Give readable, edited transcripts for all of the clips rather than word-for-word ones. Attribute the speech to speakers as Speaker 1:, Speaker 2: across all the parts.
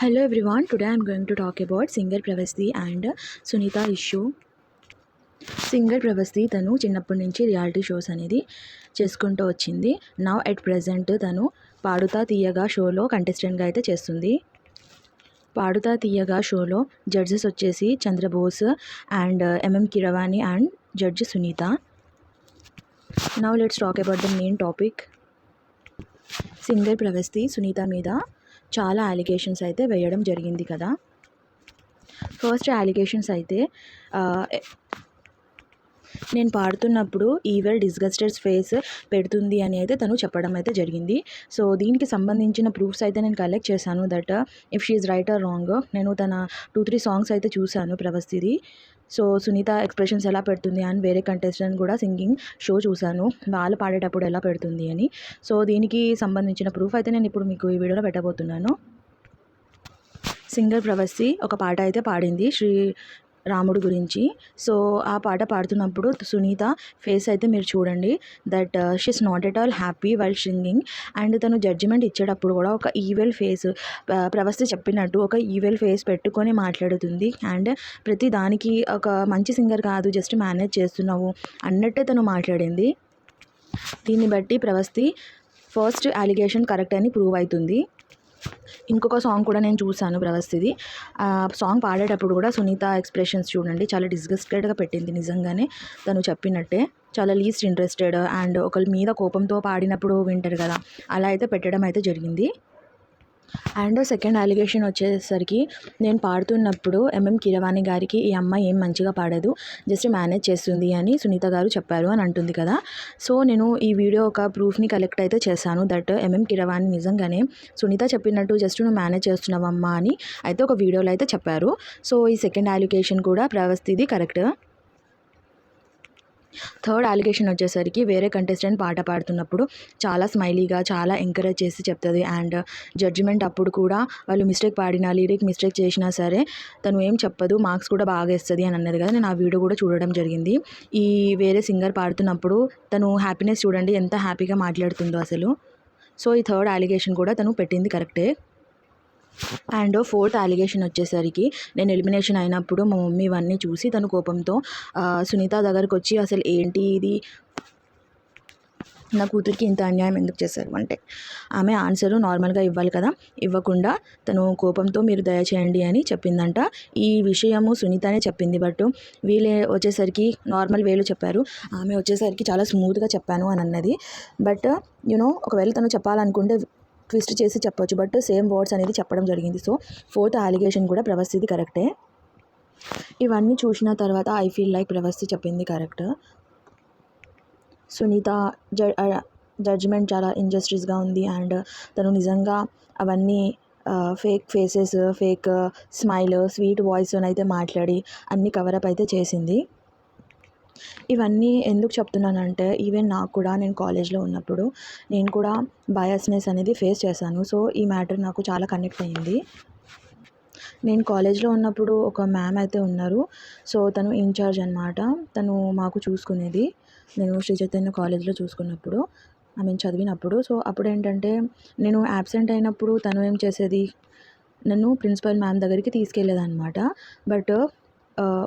Speaker 1: Hello everyone, today I am going to talk about singer Pravasti and Sunita issue. Singer Pravasti తను చిన్నప్పటి నుంచి reality shows అనేది చేసుకుంటూ వచ్చింది. నౌ ఎట్ ప్రెజెంట్ తను పాడుతా తీయగా షోలో కంటెస్టెంట్గా అయితే చేస్తుంది. పాడుతా తీయగా షోలో జడ్జెస్ వచ్చేసి Chandrabose and MM Keeravani and judge Sunita. Now let's talk about the main topic. Singer Pravasti Sunita మీద చాలా అలిగేషన్స్ అయితే వేయడం జరిగింది కదా. ఫస్ట్ అలిగేషన్స్ అయితే నేను పాడుతున్నప్పుడు ఈవెల్ డిస్గస్టెడ్ ఫేస్ పెడుతుంది అని అయితే తను చెప్పడం అయితే జరిగింది. సో దీనికి సంబంధించిన ప్రూఫ్స్ అయితే నేను కలెక్ట్ చేశాను. That if she is right are wrong. నేను తన 2-3 సాంగ్స్ అయితే చూశాను ప్రభస్తిది. సో సునీత ఎక్స్ప్రెషన్స్ ఎలా పెడుతుంది అండ్ వేరే కంటెస్టెంట్ కూడా సింగింగ్ షో చూశాను, వాళ్ళు పాడేటప్పుడు ఎలా పెడుతుంది అని. సో దీనికి సంబంధించిన ప్రూఫ్ అయితే నేను ఇప్పుడు మీకు ఈ వీడియోలో పెట్టబోతున్నాను. సింగర్ ప్రభస్తి ఒక పాట అయితే పాడింది రాముడు గురించి. సో ఆ పాట పాడుతున్నప్పుడు సునీత ఫేస్ అయితే మీరు చూడండి. That she's not at all happy while singing. And తను జడ్జిమెంట్ ఇచ్చేటప్పుడు కూడా ఒక ఈవెల్ ఫేస్, ప్రభస్తి చెప్పినట్టు ఒక ఈవెల్ ఫేస్ పెట్టుకొని మాట్లాడుతుంది. అండ్ ప్రతి దానికి ఒక మంచి సింగర్ కాదు, జస్ట్ మేనేజ్ చేస్తున్నావు అన్నట్టే తను మాట్లాడింది. దీన్ని బట్టి ప్రభస్తి ఫస్ట్ అలిగేషన్ కరెక్ట్ అని ప్రూవ్ అవుతుంది. ఇంకొక సాంగ్ కూడా నేను చూశాను ప్రభస్తిది. సాంగ్ పాడేటప్పుడు కూడా సునీత ఎక్స్ప్రెషన్స్ చూడండి, చాలా డిస్గస్టెడ్గా పెట్టింది. నిజంగానే తను చెప్పినట్టే చాలా లీస్ట్ ఇంట్రెస్టెడ్ అండ్ ఒకరి మీద కోపంతో పాడినప్పుడు వింటారు కదా, అలా అయితే పెట్టడం అయితే జరిగింది. అండ్ సెకండ్ అలిగేషన్ వచ్చేసరికి నేను పాడుతున్నప్పుడు ఎంఎం కీరవాణి గారికి ఈ అమ్మాయి ఏం మంచిగా పాడదు, జస్ట్ మేనేజ్ చేస్తుంది అని సునీత గారు చెప్పారు అని అంటుంది కదా. సో నేను ఈ వీడియో ఒక ప్రూఫ్ని కలెక్ట్ అయితే చేశాను. దట్ ఎంఎం కీరవాణి నిజంగానే సునీత చెప్పినట్టు జస్ట్ నువ్వు మేనేజ్ చేస్తున్నావమ్మా అని అయితే ఒక వీడియోలో అయితే చెప్పారు. సో ఈ సెకండ్ అలిగేషన్ కూడా ప్రవస్తిది కరెక్ట్. థర్డ్ అలిగేషన్ వచ్చేసరికి వేరే కంటెస్టెంట్ పాట పాడుతున్నప్పుడు చాలా స్మైలీగా చాలా ఎంకరేజ్ చేసి చెప్తుంది. అండ్ జడ్జిమెంట్ అప్పుడు కూడా వాళ్ళు మిస్టేక్ పాడినా లిరిక్ మిస్టేక్ చేసినా సరే తను ఏం చెప్పదు, మార్క్స్ కూడా బాగా ఇస్తుంది అని అన్నది కదా. నేను ఆ వీడియో కూడా చూడడం జరిగింది. ఈ వేరే సింగర్ పాడుతున్నప్పుడు తను హ్యాపీనెస్ చూడండి ఎంత హ్యాపీగా మాట్లాడుతుందో అసలు. సో ఈ థర్డ్ అలిగేషన్ కూడా తను పెట్టింది కరెక్టే. అండ్ ఫోర్త్ అలిగేషన్ వచ్చేసరికి నేను ఎలిమినేషన్ అయినప్పుడు మా మమ్మీ ఇవన్నీ చూసి తను కోపంతో సునీత దగ్గరకు వచ్చి అసలు ఏంటి ఇది, నా కూతురికి ఇంత అన్యాయం ఎందుకు చేశారు అంటే ఆమె ఆన్సరు నార్మల్గా ఇవ్వాలి కదా, ఇవ్వకుండా తను కోపంతో మీరు దయచేయండి అని చెప్పిందంట. ఈ విషయము సునీతనే చెప్పింది, బట్ వీళ్ళే వచ్చేసరికి నార్మల్ వేలు చెప్పారు, ఆమె వచ్చేసరికి చాలా స్మూత్గా చెప్పాను అని అన్నది. బట్ ఒకవేళ తను చెప్పాలనుకుంటే ట్విస్ట్ చేసి చెప్పొచ్చు, బట్ సేమ్ వర్డ్స్ అనేది చెప్పడం జరిగింది. సో ఫోర్త్ అలిగేషన్ కూడా ప్రవస్తిది కరెక్టే. ఇవన్నీ చూసిన తర్వాత ఐ ఫీల్ లైక్ ప్రవస్తి చెప్పింది కరెక్ట్. సునీత జడ్జిమెంట్ చాలా ఇంజస్టిస్గా ఉంది. అండ్ తను నిజంగా అవన్నీ fake faces, fake smile, sweet voice అయితే మాట్లాడి అన్ని కవరప్ అయితే చేసింది. ఇవన్నీ ఎందుకు చెప్తున్నానంటే ఈవెన్ నాకు కూడా నేను కాలేజ్లో ఉన్నప్పుడు నేను కూడా బయాస్నెస్ అనేది ఫేస్ చేశాను. సో ఈ మ్యాటర్ నాకు చాలా కనెక్ట్ అయ్యింది. నేను కాలేజ్లో ఉన్నప్పుడు ఒక మ్యామ్ అయితే ఉన్నారు. సో తను ఇన్ఛార్జ్ అనమాట, తను మాకు చూసుకునేది. నేను శ్రీ చైతన్య కాలేజ్లో చూసుకున్నప్పుడు చదివినప్పుడు. సో అప్పుడు ఏంటంటే నేను యాబ్సెంట్ అయినప్పుడు తను ఏం చేసేది, నన్ను ప్రిన్సిపల్ మ్యామ్ దగ్గరికి తీసుకెళ్ళేదన్నమాట. బట్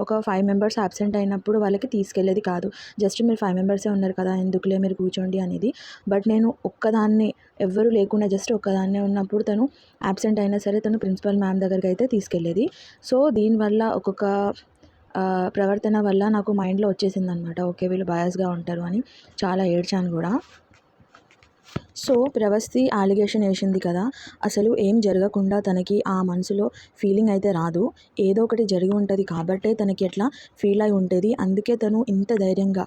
Speaker 1: ఒక 5 మెంబర్స్ యాబ్సెంట్ అయినప్పుడు వాళ్ళకి తీసుకెళ్ళేది కాదు. జస్ట్ మీరు 5 మెంబర్సే ఉన్నారు కదా, ఎందుకులే మీరు కూర్చోండి అనేది. బట్ నేను ఒక్కదాన్నే, ఎవ్వరూ లేకుండా జస్ట్ ఒక్కదాన్నే ఉన్నప్పుడు తను యాబ్సెంట్ అయినా సరే తను ప్రిన్సిపల్ మ్యామ్ దగ్గరికి అయితే తీసుకెళ్ళేది. సో దీనివల్ల ఒక్కొక్క ప్రవర్తన వల్ల నాకు మైండ్లో వచ్చేసిందనమాట, ఓకే వీళ్ళు బయాస్గా ఉంటారు అని. చాలా ఏడ్చాను కూడా. సో ప్రవస్తి అలిగేషన్ వేసింది కదా, అసలు ఏం జరగకుండా తనకి ఆ మనసులో ఫీలింగ్ అయితే రాదు, ఏదో ఒకటి జరిగి ఉంటుంది కాబట్టే తనకి ఎట్లా ఫీల్ అయి ఉంటుంది. అందుకే తను ఇంత ధైర్యంగా,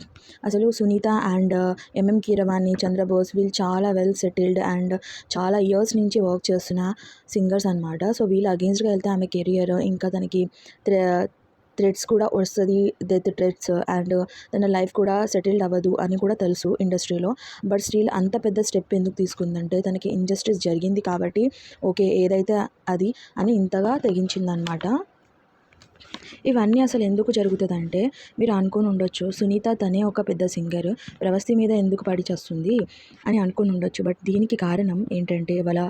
Speaker 1: అసలు సునీత అండ్ ఎంఎం కీరవాణి, చంద్రబోస్ వీళ్ళు చాలా వెల్ సెటిల్డ్ అండ్ చాలా ఇయర్స్ నుంచి వర్క్ చేస్తున్న సింగర్స్ అనమాట. సో వీళ్ళు అగెన్స్ట్గా వెళ్తే ఆమె కెరియర్ ఇంకా తనకి థ్రెడ్స్ కూడా వస్తుంది, డెత్ థ్రెడ్స్, అండ్ తన లైఫ్ కూడా సెటిల్డ్ అవ్వదు అని కూడా తెలుసు ఇండస్ట్రీలో. బట్ స్టిల్ అంత పెద్ద స్టెప్ ఎందుకు తీసుకుందంటే తనకి ఇంజస్టిస్ జరిగింది కాబట్టి ఓకే ఏదైతే అది అని ఇంతగా తెగించిందనమాట. ఇవన్నీ అసలు ఎందుకు జరుగుతుందంటే మీరు అనుకుని ఉండొచ్చు, సునీత తనే ఒక పెద్ద సింగర్, ప్రవస్తి మీద ఎందుకు పడి చేస్తుంది అని అనుకుని ఉండొచ్చు. బట్ దీనికి కారణం ఏంటంటే వాళ్ళ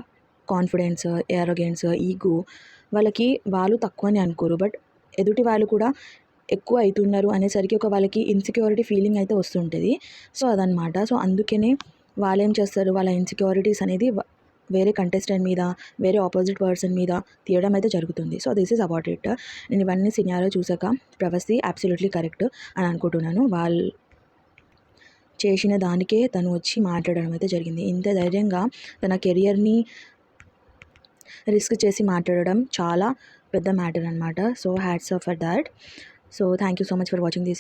Speaker 1: కాన్ఫిడెన్స్, ఏరోగెన్స్, ఈగో వాళ్ళకి వాళ్ళు తక్కువ అని అనుకోరు. బట్ ఎదుటి వాళ్ళు కూడా ఎక్కువ అవుతున్నారు అనేసరికి ఒక వాళ్ళకి ఇన్సెక్యూరిటీ ఫీలింగ్ అయితే వస్తుంటుంది. సో అదనమాట. సో అందుకనే వాళ్ళేం చేస్తారు, వాళ్ళ ఇన్సెక్యూరిటీస్ అనేది వేరే కంటెస్టెంట్ మీద, వేరే ఆపోజిట్ పర్సన్ మీద తీయడం అయితే జరుగుతుంది. So this is about it. నేను ఇవన్నీ సినారియో చూసాక ప్రవస్తి అబ్సల్యూట్లీ కరెక్ట్ అని అనుకుంటున్నాను. వాళ్ళు చేసిన దానికే తను వచ్చి మాట్లాడడం అయితే జరిగింది. ఇంత ధైర్యంగా తన కెరియర్ని రిస్క్ చేసి మాట్లాడడం చాలా పెద్ద మ్యాటర్ అనమాట. So hats off for that. So thank you so much for watching this.